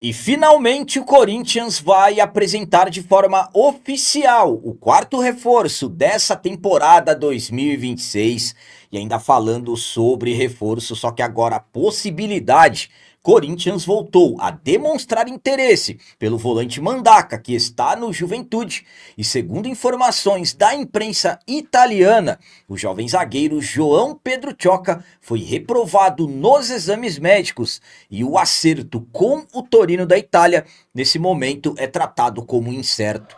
E finalmente o Corinthians vai apresentar de forma oficial o quarto reforço dessa temporada 2026. E ainda falando sobre reforço, só que agora a possibilidade. Corinthians voltou a demonstrar interesse pelo volante Mandaka, que está no Juventude. E segundo informações da imprensa italiana, o jovem zagueiro João Pedro Choca foi reprovado nos exames médicos e o acerto com o Torino da Itália, nesse momento, é tratado como incerto.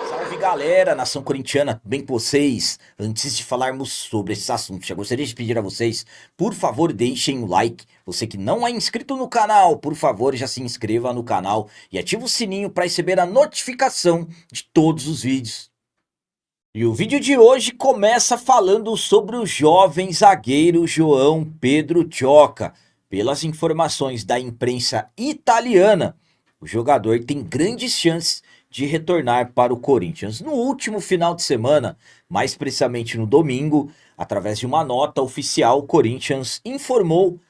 Salve galera, nação corintiana, tudo bem com vocês? Antes de falarmos sobre esses assuntos, já gostaria de pedir a vocês, por favor, deixem o like. Você que não é inscrito no canal, por favor, já se inscreva no canal e ative o sininho para receber a notificação de todos os vídeos. E o vídeo de hoje começa falando sobre o jovem zagueiro João Pedro Choca. Pelas informações da imprensa italiana, o jogador tem grandes chances de retornar para o Corinthians. No último final de semana, mais precisamente no domingo, através de uma nota oficial, o Corinthians informou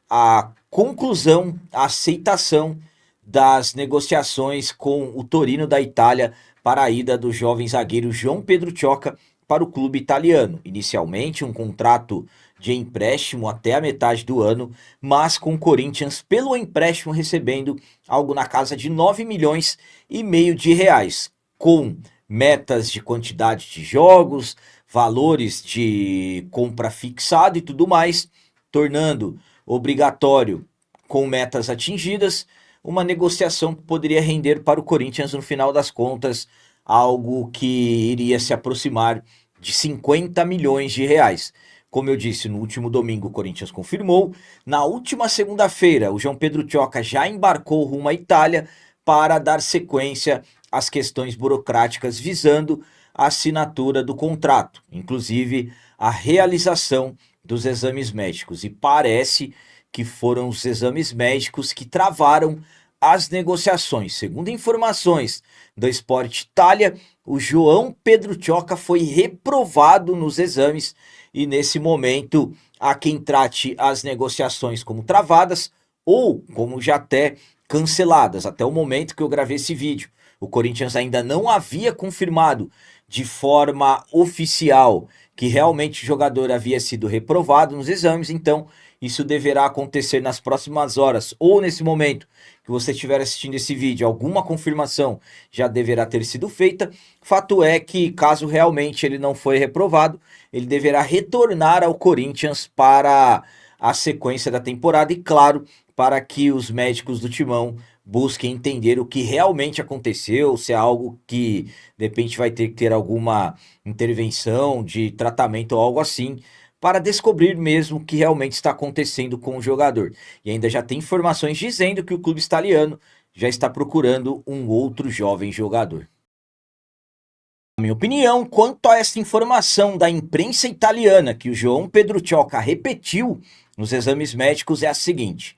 a conclusão, a aceitação das negociações com o Torino da Itália para a ida do jovem zagueiro João Pedro Choca para o clube italiano. Inicialmente um contrato de empréstimo até a metade do ano, mas com o Corinthians pelo empréstimo recebendo algo na casa de 9 milhões e meio de reais, com metas de quantidade de jogos, valores de compra fixado e tudo mais, tornando obrigatório, com metas atingidas, uma negociação que poderia render para o Corinthians, no final das contas, algo que iria se aproximar de 50 milhões de reais. Como eu disse, no último domingo o Corinthians confirmou. Na última segunda-feira, o João Pedro Choca já embarcou rumo à Itália para dar sequência às questões burocráticas visando a assinatura do contrato, inclusive a realização dos exames médicos. E parece que foram os exames médicos que travaram as negociações. Segundo informações do Sport Itália, o João Pedro Choca foi reprovado nos exames e nesse momento há quem trate as negociações como travadas ou como já até canceladas. Até o momento que eu gravei esse vídeo, o Corinthians ainda não havia confirmado de forma oficial que realmente o jogador havia sido reprovado nos exames, então isso deverá acontecer nas próximas horas ou nesse momento que você estiver assistindo esse vídeo, alguma confirmação já deverá ter sido feita. Fato é que, caso realmente ele não foi reprovado, ele deverá retornar ao Corinthians para a sequência da temporada e, claro, para que os médicos do Timão busquem entender o que realmente aconteceu, se é algo que de repente vai ter que ter alguma intervenção de tratamento ou algo assim, para descobrir mesmo o que realmente está acontecendo com o jogador. E ainda já tem informações dizendo que o clube italiano já está procurando um outro jovem jogador. A minha opinião quanto a essa informação da imprensa italiana que o João Pedro Choca repetiu nos exames médicos é a seguinte.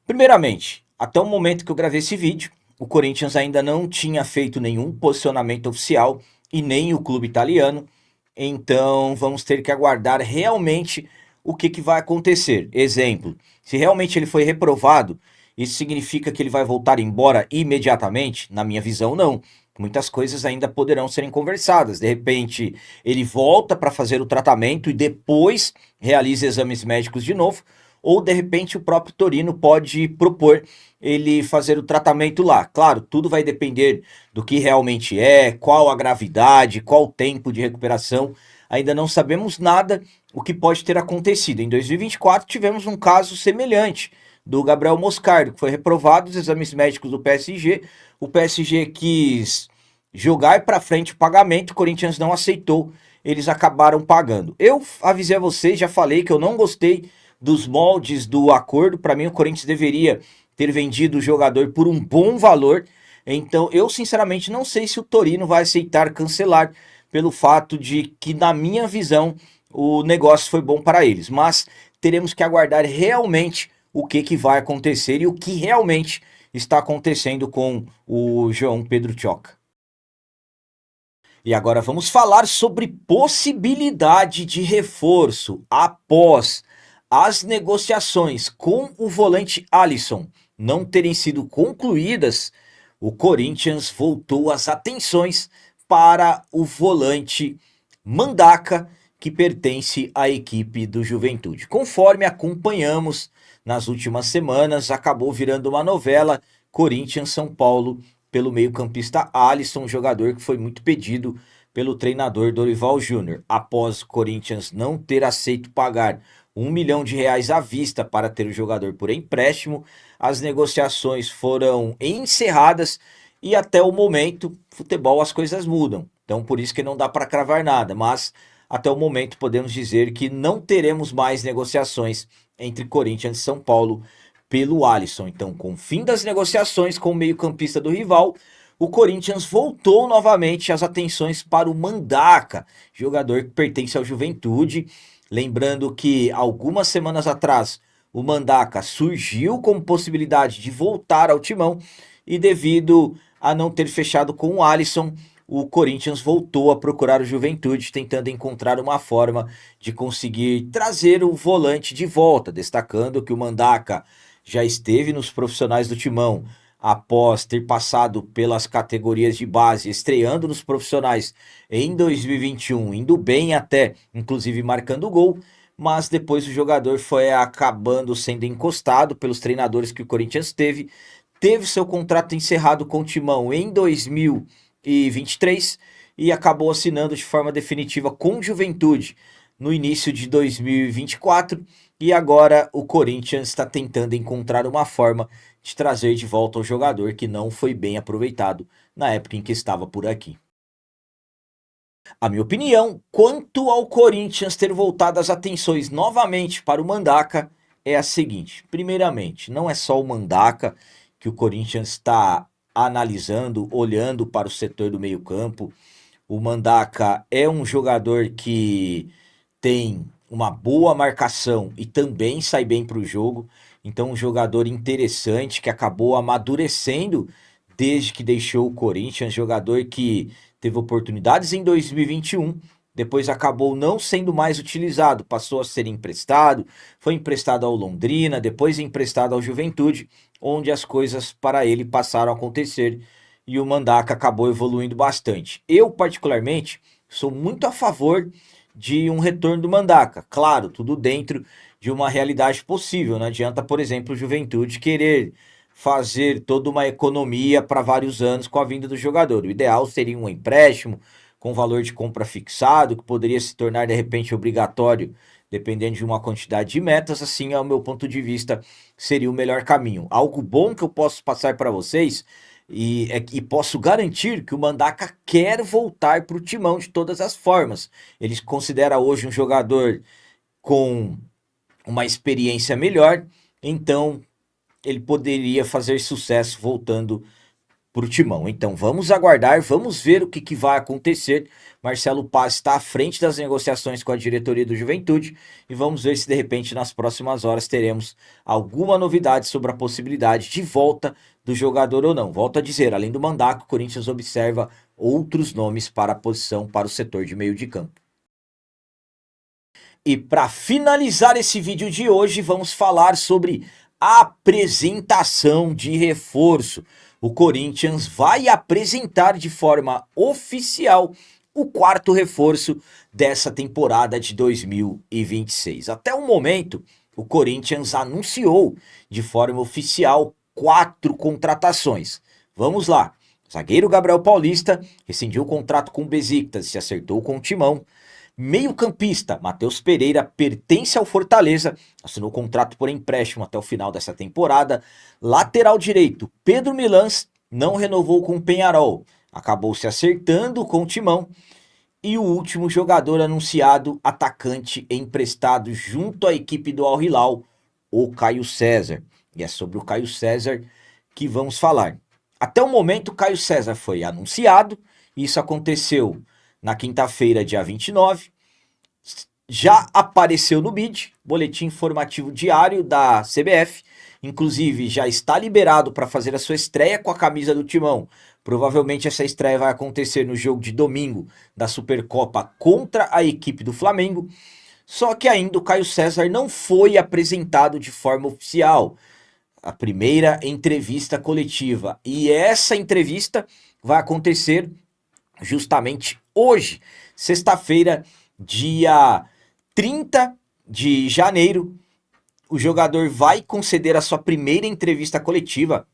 Primeiramente, até o momento que eu gravei esse vídeo, o Corinthians ainda não tinha feito nenhum posicionamento oficial e nem o clube italiano. Então vamos ter que aguardar realmente o que vai acontecer. Exemplo, se realmente ele foi reprovado, isso significa que ele vai voltar embora imediatamente? Na minha visão, não. Muitas coisas ainda poderão serem conversadas. De repente, ele volta para fazer o tratamento e depois realiza exames médicos de novo. Ou de repente o próprio Torino pode propor ele fazer o tratamento lá. Claro, tudo vai depender do que realmente é, qual a gravidade, qual o tempo de recuperação. Ainda não sabemos nada o que pode ter acontecido. Em 2024 tivemos um caso semelhante do Gabriel Moscardo, que foi reprovado os exames médicos do PSG. O PSG quis jogar para frente o pagamento, o Corinthians não aceitou, eles acabaram pagando. Eu avisei a vocês, já falei que eu não gostei dos moldes do acordo. Para mim o Corinthians deveria ter vendido o jogador por um bom valor. Então eu sinceramente não sei se o Torino vai aceitar cancelar pelo fato de que, na minha visão, o negócio foi bom para eles. Mas teremos que aguardar realmente o que vai acontecer e o que realmente está acontecendo com o João Pedro Choca. E agora vamos falar sobre possibilidade de reforço após as negociações com o volante Alisson não terem sido concluídas. O Corinthians voltou as atenções para o volante Mandaka, que pertence à equipe do Juventude. Conforme acompanhamos nas últimas semanas, acabou virando uma novela Corinthians-São Paulo pelo meio-campista Alisson, jogador que foi muito pedido pelo treinador Dorival Júnior. Após o Corinthians não ter aceito pagar R$ 1 milhão à vista para ter o jogador por empréstimo, as negociações foram encerradas e até o momento, futebol, as coisas mudam. Então por isso que não dá para cravar nada, mas até o momento podemos dizer que não teremos mais negociações entre Corinthians e São Paulo pelo Alisson. Então, com o fim das negociações com o meio-campista do rival, o Corinthians voltou novamente as atenções para o Mandaka, jogador que pertence ao Juventude. Lembrando que algumas semanas atrás o Mandaka surgiu como possibilidade de voltar ao timão e devido a não ter fechado com o Alisson, o Corinthians voltou a procurar o Juventude, tentando encontrar uma forma de conseguir trazer o volante de volta, destacando que o Mandaka já esteve nos profissionais do timão após ter passado pelas categorias de base, estreando nos profissionais em 2021, indo bem até, inclusive marcando gol, mas depois o jogador foi acabando sendo encostado pelos treinadores que o Corinthians teve seu contrato encerrado com o timão em 2023 e acabou assinando de forma definitiva com Juventude no início de 2024, e agora o Corinthians está tentando encontrar uma forma de trazer de volta o jogador que não foi bem aproveitado na época em que estava por aqui. A minha opinião quanto ao Corinthians ter voltado as atenções novamente para o Mandaka é a seguinte: primeiramente, não é só o Mandaka que o Corinthians está analisando, olhando para o setor do meio-campo. O Mandaka é um jogador que tem uma boa marcação e também sai bem para o jogo. Então, um jogador interessante que acabou amadurecendo desde que deixou o Corinthians. Jogador que teve oportunidades em 2021, depois acabou não sendo mais utilizado, passou a ser emprestado, foi emprestado ao Londrina, depois emprestado ao Juventude, onde as coisas para ele passaram a acontecer e o Mandaka acabou evoluindo bastante. Eu, particularmente, sou muito a favor de um retorno do Mandaka. Claro, tudo dentro de uma realidade possível. Não adianta, por exemplo, o Juventude querer fazer toda uma economia para vários anos com a vinda do jogador. O ideal seria um empréstimo com valor de compra fixado, que poderia se tornar de repente obrigatório, dependendo de uma quantidade de metas. Assim, ao meu ponto de vista, seria o melhor caminho. Algo bom que eu posso passar para vocês e posso garantir que o Mandaka quer voltar para o timão de todas as formas. Ele se considera hoje um jogador com uma experiência melhor, então ele poderia fazer sucesso voltando para o timão. Então vamos aguardar, vamos ver o que vai acontecer. Marcelo Paz está à frente das negociações com a diretoria do Juventude e vamos ver se de repente nas próximas horas teremos alguma novidade sobre a possibilidade de volta do jogador ou não. Volto a dizer, além do Mandaka, o Corinthians observa outros nomes para a posição, para o setor de meio de campo. E para finalizar esse vídeo de hoje, vamos falar sobre apresentação de reforço. O Corinthians vai apresentar de forma oficial o quarto reforço dessa temporada de 2026. Até o momento, o Corinthians anunciou de forma oficial 4 contratações. Vamos lá. Zagueiro Gabriel Paulista rescindiu o contrato com o Besiktas e se acertou com o Timão. Meio-campista Matheus Pereira pertence ao Fortaleza, assinou contrato por empréstimo até o final dessa temporada. Lateral direito Pedro Milans não renovou com o Peñarol, acabou se acertando com o Timão. E o último jogador anunciado, atacante emprestado junto à equipe do Al Hilal, o Caio César. E é sobre o Caio César que vamos falar. Até o momento, o Caio César foi anunciado, isso aconteceu na quinta-feira, dia 29. já apareceu no BID, Boletim Informativo Diário da CBF, inclusive já está liberado para fazer a sua estreia com a camisa do Timão. Provavelmente essa estreia vai acontecer no jogo de domingo da Supercopa contra a equipe do Flamengo. Só que ainda o Caio César não foi apresentado de forma oficial. A primeira entrevista coletiva. E essa entrevista vai acontecer justamente hoje, sexta-feira, dia 30 de janeiro. O jogador vai conceder a sua primeira entrevista coletiva,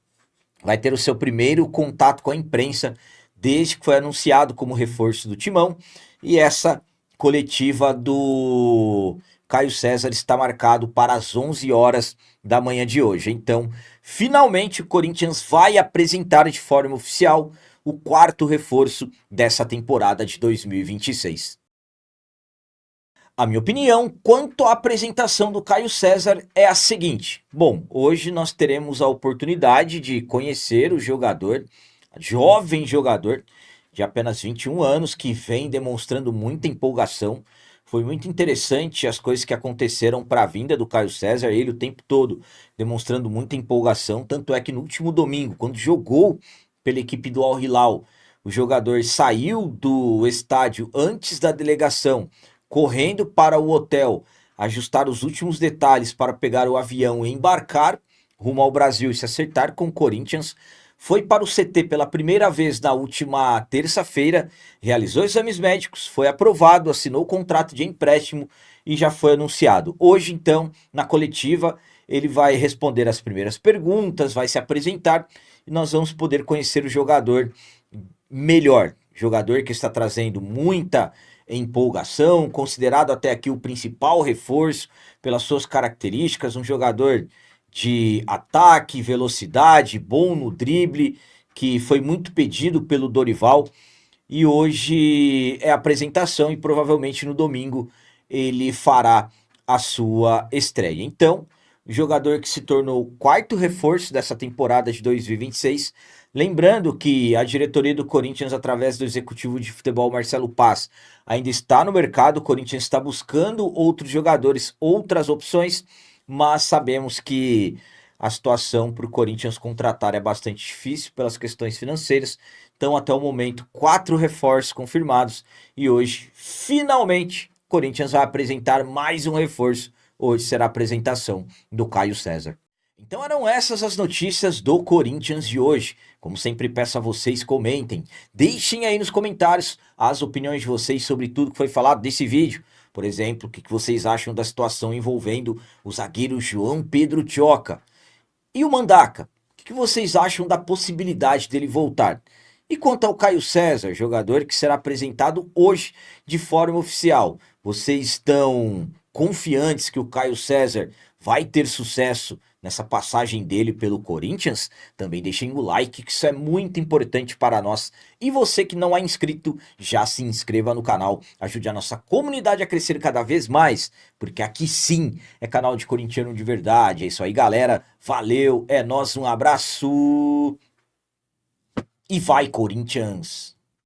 vai ter o seu primeiro contato com a imprensa desde que foi anunciado como reforço do Timão. E essa coletiva do Caio César está marcado para as 11 horas da manhã de hoje. Então, finalmente o Corinthians vai apresentar de forma oficial o quarto reforço dessa temporada de 2026. A minha opinião quanto à apresentação do Caio César é a seguinte. Bom, hoje nós teremos a oportunidade de conhecer o jogador, jovem jogador de apenas 21 anos, que vem demonstrando muita empolgação. Foi muito interessante as coisas que aconteceram para a vinda do Caio César, ele o tempo todo demonstrando muita empolgação, tanto é que no último domingo, quando jogou pela equipe do Al Hilal, o jogador saiu do estádio antes da delegação, correndo para o hotel, ajustar os últimos detalhes para pegar o avião e embarcar rumo ao Brasil e se acertar com o Corinthians. Foi para o CT pela primeira vez na última terça-feira, realizou exames médicos, foi aprovado, assinou o contrato de empréstimo e já foi anunciado. Hoje, então, na coletiva, ele vai responder as primeiras perguntas, vai se apresentar e nós vamos poder conhecer o jogador melhor. Jogador que está trazendo muita empolgação, considerado até aqui o principal reforço pelas suas características, um jogador de ataque, velocidade, bom no drible, que foi muito pedido pelo Dorival, e hoje é a apresentação e provavelmente no domingo ele fará a sua estreia. Então, o jogador que se tornou o quarto reforço dessa temporada de 2026. Lembrando que a diretoria do Corinthians, através do executivo de futebol Marcelo Paz, ainda está no mercado. O Corinthians está buscando outros jogadores, outras opções, mas sabemos que a situação para o Corinthians contratar é bastante difícil pelas questões financeiras. Então, até o momento, 4 reforços confirmados e hoje, finalmente, o Corinthians vai apresentar mais um reforço. Hoje será a apresentação do Caio César. Então eram essas as notícias do Corinthians de hoje. Como sempre peço a vocês, comentem, deixem aí nos comentários as opiniões de vocês sobre tudo que foi falado desse vídeo. Por exemplo, o que vocês acham da situação envolvendo o zagueiro João Pedro Tioca e o Mandaca. O que vocês acham da possibilidade dele voltar? E quanto ao Caio César, jogador que será apresentado hoje de forma oficial, vocês estão confiantes que o Caio César vai ter sucesso nessa passagem dele pelo Corinthians? Também deixem o like, que isso é muito importante para nós. E você que não é inscrito, já se inscreva no canal, ajude a nossa comunidade a crescer cada vez mais, porque aqui sim é canal de corintiano de verdade. É isso aí, galera. Valeu, é nóis, um abraço e vai, Corinthians!